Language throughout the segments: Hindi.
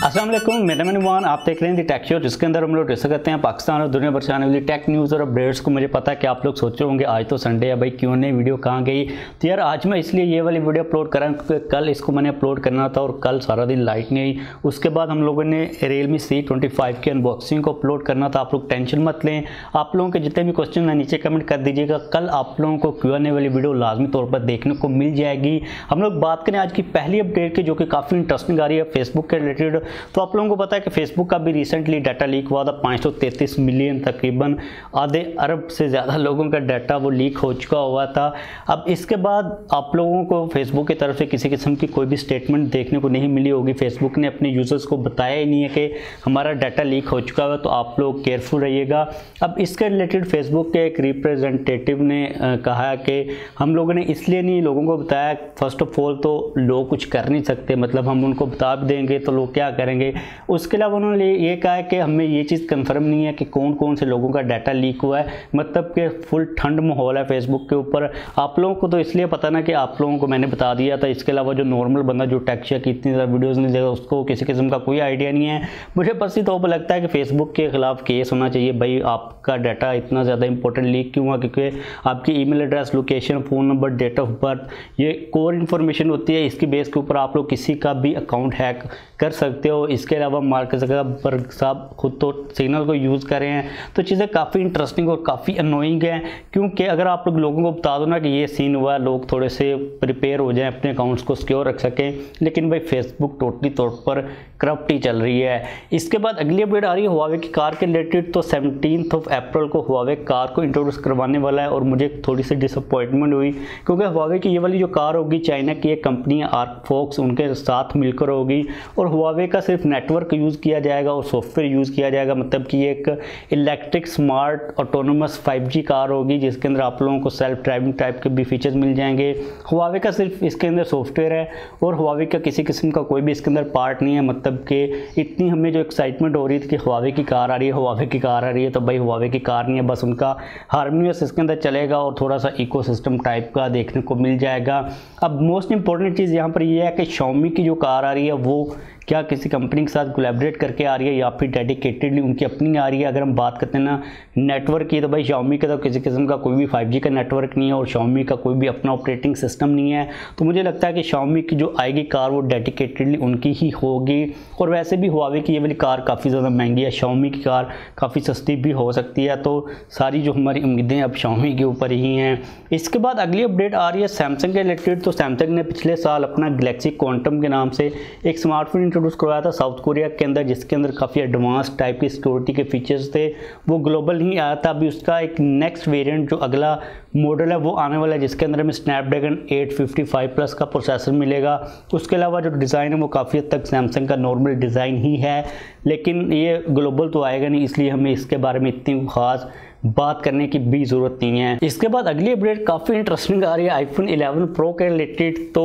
अस्सलाम वालेकुम, मेरा नाम आप देख रहे हैं TechHoz, जिसके अंदर हम लोग डिस्कस करते हैं पाकिस्तान और दुनिया भर से आने वाली टेक न्यूज़ और अपडेट्स को। मुझे पता है कि आप लोग सोच रहे होंगे आज तो संडे है भाई, क्यों नहीं वीडियो कहाँ गई। तो यार आज मैं इसलिए ये वाली वीडियो अपलोड कर रहा हूँ क्योंकि कल इसको मैंने अपलोड करना था और कल सारा दिन लाइट नहीं आई। उसके बाद हम लोगों ने Realme C25 की अनबॉक्सिंग को अपलोड करना था। आप लोग टेंशन मत लें, आप लोगों के जितने भी क्वेश्चन है नीचे कमेंट कर दीजिएगा। कल आप लोगों को Q&A वाली वीडियो लाजमी तौर पर देखने को मिल जाएगी। हम लोग बात करें आज की पहली अपडेट की, जो कि काफ़ी इंटरेस्टिंग आ रही है फेसबुक के रिलेटेड। तो आप लोगों को पता है कि फेसबुक का भी रिसेंटली डाटा लीक हुआ था। 533 मिलियन, तकरीबन आधे अरब से ज़्यादा लोगों का डाटा वो लीक हो चुका हुआ था। अब इसके बाद आप लोगों को फेसबुक की तरफ से किसी किस्म की कोई भी स्टेटमेंट देखने को नहीं मिली होगी। फेसबुक ने अपने यूज़र्स को बताया ही नहीं है कि हमारा डाटा लीक हो चुका है, तो आप लोग केयरफुल रहिएगा। अब इसके रिलेटेड फेसबुक के एक रिप्रेजेंटेटिव ने कहा कि हम लोगों ने इसलिए नहीं लोगों को बताया, फर्स्ट ऑफ ऑल तो लोग कुछ कर नहीं सकते, मतलब हम उनको बता भी देंगे तो लोग क्या करेंगे। उसके अलावा उन्होंने ये कहा है कि हमें ये चीज़ कंफर्म नहीं है कि कौन कौन से लोगों का डाटा लीक हुआ है, मतलब कि फुल ठंड माहौल है फेसबुक के ऊपर। आप लोगों को तो इसलिए पता ना कि आप लोगों को मैंने बता दिया था। इसके अलावा जो नॉर्मल बंदा जो टेक्चर की इतनी ज़्यादा वीडियोज़ नहीं देगा, उसको किसी किस्म का कोई आइडिया नहीं है। मुझे पर्सनली तो लगता है कि फेसबुक के खिलाफ केस होना चाहिए। भाई आपका डाटा इतना ज़्यादा इंपॉर्टेंट लीक क्यों हुआ? क्योंकि आपकी email address, location, phone number, date of birth, ये कोर इन्फॉर्मेशन होती है। इसकी बेस के ऊपर आप लोग किसी का भी अकाउंट हैक कर सकते हो। इसके अलावा मार्क ज़करबर्ग साहब खुद तो सिग्नल को यूज़ कर रहे हैं, तो चीज़ें काफ़ी इंटरेस्टिंग और काफ़ी अनोइंग हैं। क्योंकि अगर आप लोगों को बता दो ना कि ये सीन हुआ, लोग थोड़े से प्रिपेयर हो जाएं, अपने अकाउंट्स को सिक्योर रख सकें। लेकिन भाई फेसबुक टोटली तौर पर करप्ट ही चल रही है। इसके बाद अगली अपडेट आ रही है हुआवे की कार के रिलेटेड। तो 17 अप्रैल को हुआवे कार को इंट्रोड्यूस करवाने वाला है और मुझे थोड़ी सी डिसअपॉइंटमेंट हुई, क्योंकि हुआवे की ये वाली जो कार होगी चाइना की एक कंपनी आर्कफॉक्स, उनके साथ मिलकर होगी और हुआवे का सिर्फ नेटवर्क यूज़ किया जाएगा और सॉफ्टवेयर यूज़ किया जाएगा। मतलब कि एक electric smart autonomous 5G car होगी, जिसके अंदर आप लोगों को सेल्फ ड्राइविंग टाइप के भी फीचर्स मिल जाएंगे। हुआवे का सिर्फ इसके अंदर सॉफ्टवेयर है और हुआवे का किसी किस्म का कोई भी इसके अंदर पार्ट नहीं है। मतलब कि इतनी हमें जो एक्साइटमेंट हो रही थी कि हुआवे की कार आ रही है, हुआवे की कार आ रही है, तो भाई हुआवे की कार नहीं है, बस उनका हार्मोनियस इसके अंदर चलेगा और थोड़ा सा इकोसिस्टम टाइप का देखने को मिल जाएगा। अब मोस्ट इंपॉर्टेंट चीज़ यहाँ पर यह है कि Xiaomi की जो कार आ रही है वो क्या किसी कंपनी के साथ कोलैबोरेट करके आ रही है या फिर डेडिकेटेडली उनकी अपनी आ रही है। अगर हम बात करते हैं ना नेटवर्क की, तो भाई Xiaomi का तो किसी किस्म का कोई भी 5G का नेटवर्क नहीं है और Xiaomi का कोई भी अपना ऑपरेटिंग सिस्टम नहीं है। तो मुझे लगता है कि Xiaomi की जो आएगी कार वो डेडिकेटेडली उनकी ही होगी। और वैसे भी हुआवे की ये वाली कार काफ़ी ज़्यादा महंगी है, Xiaomi की कार काफ़ी सस्ती भी हो सकती है। तो सारी जो हमारी उम्मीदें अब Xiaomi के ऊपर ही हैं। इसके बाद अगली अपडेट आ रही है सैमसंग के रिलेटेड। तो सैमसंग ने पिछले साल अपना गैलेक्सी क्वांटम के नाम से एक स्मार्टफोन इंट्रोड्यूस करवाया था साउथ कोरिया के अंदर, जिसके अंदर काफ़ी एडवांस टाइप की सिक्योरिटी के फीचर्स थे। वो ग्लोबल ही आया था। अभी उसका एक नेक्स्ट वेरिएंट जो अगला मॉडल है वो आने वाला है, जिसके अंदर हमें स्नैपड्रैगन 855 प्लस का प्रोसेसर मिलेगा। उसके अलावा जो डिज़ाइन है वो काफ़ी हद तक सैमसंग का नॉर्मल डिज़ाइन ही है, लेकिन ये ग्लोबल तो आएगा नहीं, इसलिए हमें इसके बारे में इतनी ख़ास बात करने की भी ज़रूरत नहीं है। इसके बाद अगली अपडेट काफ़ी इंटरेस्टिंग आ रही है आईफोन 11 प्रो के रिलेटेड। तो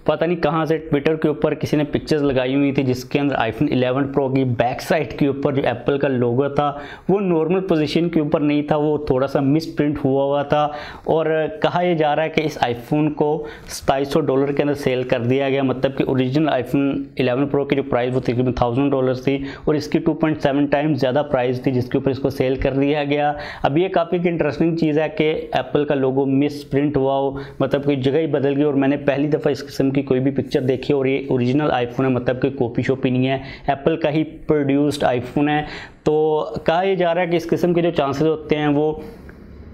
पता नहीं कहाँ से ट्विटर के ऊपर किसी ने पिक्चर्स लगाई हुई थी, जिसके अंदर आईफोन 11 प्रो की बैक साइड के ऊपर जो एप्पल का लोगो था वो नॉर्मल पोजीशन के ऊपर नहीं था, वो थोड़ा सा मिस प्रिंट हुआ था। और कहा यह जा रहा है कि इस आईफोन को $2700 के अंदर सेल कर दिया गया। मतलब कि ओरिजिनल आईफोन 11 प्रो की जो प्राइस वो तकरीबन $1000 थी और इसकी 2.7 टाइम्स ज़्यादा प्राइस थी, जिसके ऊपर इसको सेल कर दिया गया। अब ये काफ़ी इंटरेस्टिंग चीज़ है कि एप्पल का लोगो मिस प्रिंट हुआ हो, मतलब कि जगह ही बदल गई। और मैंने पहली दफ़ा इस किस्म की कोई भी पिक्चर देखी और ये ओरिजिनल आईफोन है, मतलब कि कॉपी शॉपी नहीं है, एप्पल का ही प्रोड्यूस्ड आईफोन है। तो कहा यह जा रहा है कि इस किस्म के जो चांसेस होते हैं वो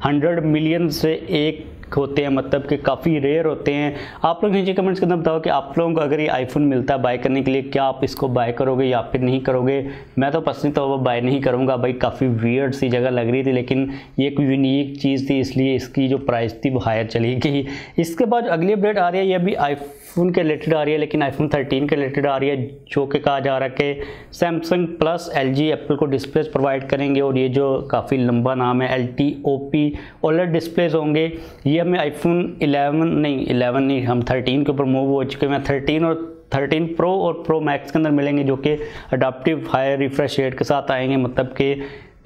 100 मिलियन से एक होते हैं, मतलब कि काफ़ी रेयर होते हैं। आप लोग नीचे कमेंट्स के अंदर बताओ कि आप लोगों को अगर ये आईफोन मिलता है बाय करने के लिए, क्या आप इसको बाय करोगे या फिर नहीं करोगे? मैं तो पर्सनली तो वो बाय नहीं करूँगा भाई, काफ़ी वियर्ड सी जगह लग रही थी, लेकिन ये एक यूनिक चीज़ थी इसलिए इसकी जो प्राइस थी वो हायर चली गई। इसके बाद अगली अपडेट आ रही है, ये भी आईफोन के रिलेटेड आ रही है, लेकिन आईफोन 13 के रिलेटेड आ रही है, जो कि कहा जा रहा है कि सैमसंग प्लस LG एप्पल को डिस्प्लेस प्रोवाइड करेंगे। और ये जो काफ़ी लंबा नाम है LTOP OLED डिस्प्लेस होंगे। ये हमें आईफोन 11 नहीं, हम 13 के ऊपर मूव हो चुके हैं। 13 और 13 प्रो और प्रो मैक्स के अंदर मिलेंगे, जो कि अडाप्टिव हाई रिफ्रेश रेट के साथ आएंगे। मतलब कि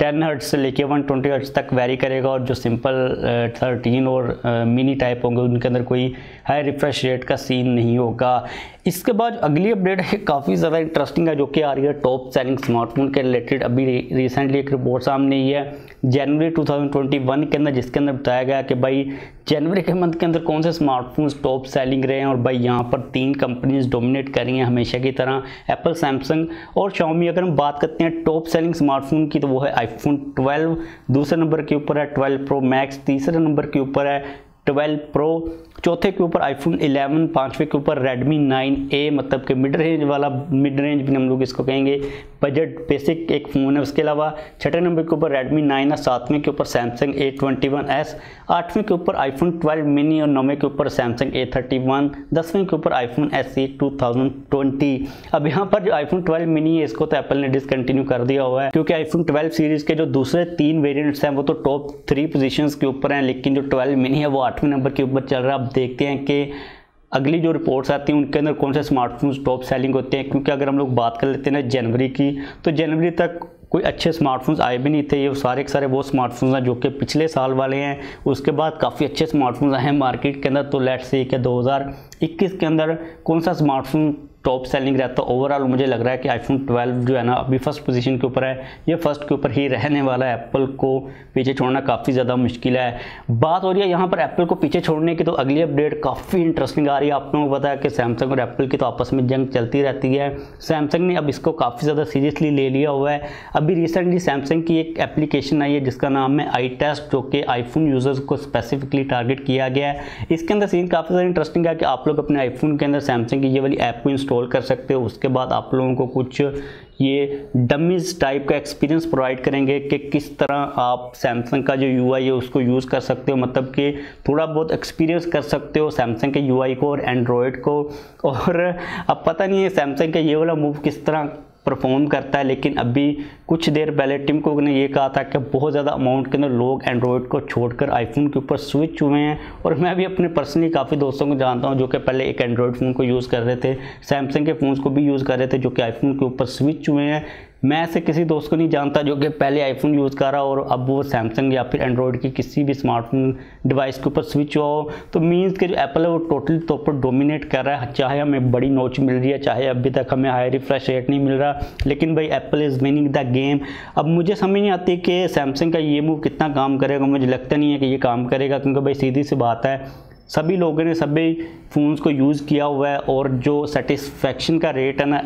10 हर्ट्ज से लेके 120 हर्ट्ज तक वेरी करेगा, और जो सिंपल 13 और मिनी टाइप होंगे उनके अंदर कोई हाई रिफ्रेश रेट का सीन नहीं होगा। इसके बाद अगली अपडेट है काफ़ी ज़्यादा इंटरेस्टिंग है, जो कि आ रही है टॉप सेलिंग स्मार्टफोन के रिलेटेड। अभी रिसेंटली एक रिपोर्ट सामने आई है जनवरी 2021 के अंदर, जिसके अंदर बताया गया कि भाई जनवरी के मंथ के अंदर कौन से स्मार्टफोन्स टॉप सेलिंग रहे हैं। और भाई यहाँ पर 3 कंपनीज डोमिनेट कर रही हैं हमेशा की तरह, एप्पल, सैमसंग और शाओमी। अगर हम बात करते हैं टॉप सेलिंग स्मार्टफोन की तो वो है आईफोन 12, दूसरे नंबर के ऊपर है 12 प्रो मैक्स, तीसरे नंबर के ऊपर है 12 प्रो, चौथे के ऊपर आईफोन 11, पांचवें के ऊपर Redmi 9A, मतलब कि मिड रेंज वाला, मिड रेंज भी हम लोग इसको कहेंगे, बजट बेसिक एक फ़ोन है। उसके अलावा छठे नंबर के ऊपर Redmi 9 है, सातवें के ऊपर Samsung A21s, आठवें के ऊपर आईफोन 12 मिनी और नौवें के ऊपर Samsung A31, 10वें के ऊपर आईफोन SE 2020। अब यहाँ पर जो आईफोन 12 मिनी है इसको तो एप्पल ने डिसकंटिन्यू कर दिया हुआ है, क्योंकि आईफोन 12 सीरीज़ के जो दूसरे 3 वेरियंट्स हैं वो तो टॉप 3 पोजीशंस के ऊपर हैं, लेकिन जो 12 मिनी है वो 8वें नंबर के ऊपर चल रहा है। अब देखते हैं कि अगली जो रिपोर्ट्स आती हैं उनके अंदर कौन से स्मार्टफोन्स टॉप सेलिंग होते हैं, क्योंकि अगर हम लोग बात कर लेते हैं ना जनवरी की, तो जनवरी तक कोई अच्छे स्मार्टफोन्स आए भी नहीं थे। ये सारे के सारे वो स्मार्टफोन्स हैं जो कि पिछले साल वाले हैं। उसके बाद काफ़ी अच्छे स्मार्टफोन्स आए हैं मार्केट के अंदर। तो लेट्स से कि 2021 के अंदर कौन सा स्मार्टफोन टॉप सेलिंग रहता है। ओवरऑल मुझे लग रहा है कि आईफोन 12 जो है ना अभी फर्स्ट पोजीशन के ऊपर है, ये फर्स्ट के ऊपर ही रहने वाला है। एप्पल को पीछे छोड़ना काफ़ी ज़्यादा मुश्किल है। बात हो रही है यहाँ पर एप्पल को पीछे छोड़ने की, तो अगली अपडेट काफ़ी इंटरेस्टिंग आ रही है। आप लोगों को पता है कि सैमसंग और एप्पल की तो आपस में जंग चलती रहती है। सैमसंग ने अब इसको काफ़ी ज़्यादा सीरियसली ले लिया हुआ है। अभी रिसेंटली सैमसंग की एक एप्लीकेशन आई है जिसका नाम है iTest, जो कि आईफोन यूज़र्स को स्पेसिफिकली टारगेट किया गया है। इसके अंदर सीन काफ़ी ज़्यादा इंटरेस्टिंग है कि आप लोग अपने आईफोन के अंदर सैमसंग की ये वाली ऐप को इंस्टॉल कर सकते हो। उसके बाद आप लोगों को कुछ ये डमीज टाइप का एक्सपीरियंस प्रोवाइड करेंगे कि किस तरह आप सैमसंग का जो यूआई है उसको यूज़ कर सकते हो, मतलब कि थोड़ा बहुत एक्सपीरियंस कर सकते हो सैमसंग के यूआई को और एंड्रॉयड को। और अब पता नहीं है सैमसंग का ये वाला मूव किस तरह परफॉर्म करता है, लेकिन अभी कुछ देर पहले टिम कुक ने ये कहा था कि बहुत ज़्यादा अमाउंट के अंदर लोग एंड्रॉयड को छोड़कर आईफोन के ऊपर स्विच हुए हैं। और मैं भी अपने पर्सनली काफ़ी दोस्तों को जानता हूँ जो कि पहले एक एंड्रॉयड फ़ोन को यूज़ कर रहे थे, सैमसंग के फ़ोन्स को भी यूज़ कर रहे थे, जो कि आईफोन के ऊपर स्विच हुए हैं। मैं ऐसे किसी दोस्त को नहीं जानता जो कि पहले आईफोन यूज़ कर रहा और अब वो सैमसंग या फिर एंड्रॉयड की किसी भी स्मार्टफोन डिवाइस के ऊपर स्विच हुआ हो। तो मीन्स के जो एप्पल है वो टोटली तौर पर डोमिनेट कर रहा है, चाहे हमें बड़ी नॉच मिल रही है, चाहे अभी तक हमें हाई रिफ्रेश रेट नहीं मिल रहा, लेकिन भाई Apple is winning the game. अब मुझे समझ नहीं आती कि सैमसंग का ये मूव कितना काम करेगा। मुझे लगता नहीं है कि ये काम करेगा, क्योंकि भाई सीधी सी बात है सभी लोगों ने सभी फ़ोन्स को यूज़ किया हुआ है और जो सेटिस्फेक्शन का रेट है ना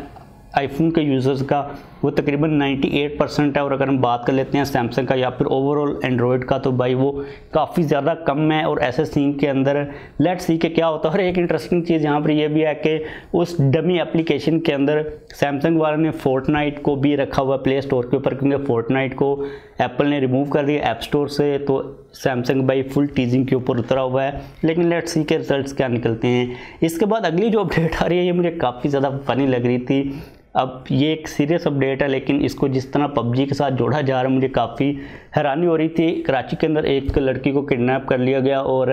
आईफोन के यूज़र्स का वो तकरीबन 98% है। और अगर हम बात कर लेते हैं सैमसंग का या फिर ओवरऑल एंड्रॉयड का, तो भाई वो काफ़ी ज़्यादा कम है। और ऐसे सीन के अंदर लेट्स सी के क्या होता है। और एक इंटरेस्टिंग चीज़ यहाँ पर ये भी है कि उस डमी एप्लीकेशन के अंदर सैमसंग वाले ने फोर्टनाइट को भी रखा हुआ प्ले स्टोर के ऊपर, क्योंकि फोर्टनाइट को एप्पल ने रिमूव कर दिया ऐप स्टोर से। तो सैमसंग भाई फुल टीजिंग के ऊपर उतरा हुआ है, लेकिन लेट्स सी के रिजल्ट्स क्या निकलते हैं। इसके बाद अगली जो अपडेट आ रही है ये मुझे काफ़ी ज़्यादा फनी लग रही थी। अब ये एक सीरियस अपडेट है, लेकिन इसको जिस तरह PUBG के साथ जोड़ा जा रहा है मुझे काफ़ी हैरानी हो रही थी। कराची के अंदर एक लड़की को किडनैप कर लिया गया और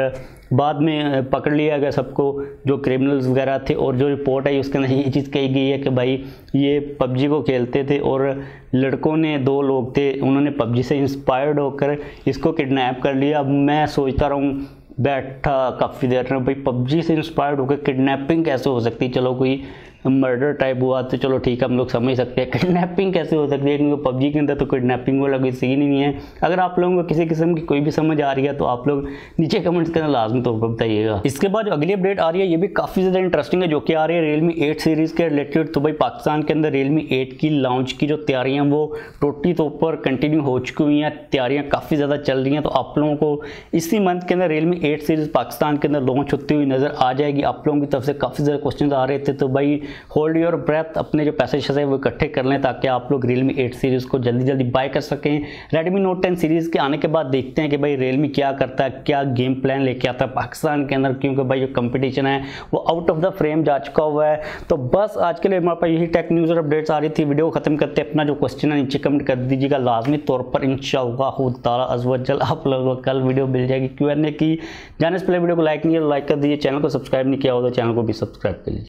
बाद में पकड़ लिया गया सबको जो क्रिमिनल्स वगैरह थे। और जो रिपोर्ट आई उसके अंदर ये चीज़ कही गई है कि भाई ये PUBG को खेलते थे और लड़कों ने 2 लोग थे, उन्होंने PUBG से इंस्पायर्ड होकर इसको किडनैप कर लिया। अब मैं सोचता रहूँ बैठा काफ़ी देर में, भाई PUBG से इंस्पायर्ड होकर किडनैपिंग कैसे हो सकती है। चलो कोई मर्डर टाइप हुआ तो चलो ठीक है हम लोग समझ सकते हैं, किडनैपिंग कैसे हो सकती है, क्योंकि PUBG के अंदर तो किडनैपिंग वाला कोई सीन ही नहीं है। अगर आप लोगों को किसी किस्म की कोई भी समझ आ रही है तो आप लोग नीचे कमेंट्स के अंदर लाजमी तौर पर बताइएगा। इसके बाद जो अगली अपडेट आ रही है ये भी काफ़ी ज़्यादा इंटरेस्टिंग है, जो कि आ रही है Realme 8 सीरीज़ के रिलेटेड। तो भाई पाकिस्तान के अंदर Realme 8 की लॉन्च की जो तैयारियाँ वो टोटली तौर पर कंटिन्यू हो चुकी हुई हैं, तैयारियाँ काफ़ी ज़्यादा चल रही हैं। तो आप लोगों को इसी मंथ के अंदर Realme 8 सीरीज़ पाकिस्तान के अंदर लॉन्च होती हुई नज़र आ जाएगी। आप लोगों की तरफ से काफ़ी ज़्यादा क्वेश्चन आ रहे थे, तो भाई होल्ड योर अपने जो पैसे है वो इकट्ठे कर लें ताकि आप लोग Realme 8 सीरीज़ को जल्दी जल्दी बाय कर सकें। Redmi Note 10 सीरीज़ के आने के बाद देखते हैं कि भाई Realme क्या करता है, क्या गेम प्लान लेके आता है पाकिस्तान के अंदर, क्योंकि भाई जो कंपटीशन है वो आउट ऑफ द फ्रेम जा चुका हुआ है। तो बस आज के लिए हमारे पास यही टेक न्यूज़ और अपडेट्स आ रही थी। वीडियो को खत्म करते अपना जो क्वेश्चन है नीचे कमेंट कर दीजिएगा लाजमी तौर पर, इंशाअल्लाह ताला अज़्ज़ व जल आप लोगों को कल वीडियो मिल जाएगी Q&A की। जाने से पहले वीडियो को लाइक नहीं किया लाइक कर दीजिए, चैनल को सब्सक्राइब नहीं किया हो तो चैनल को भी सब्सक्राइब कर लीजिए।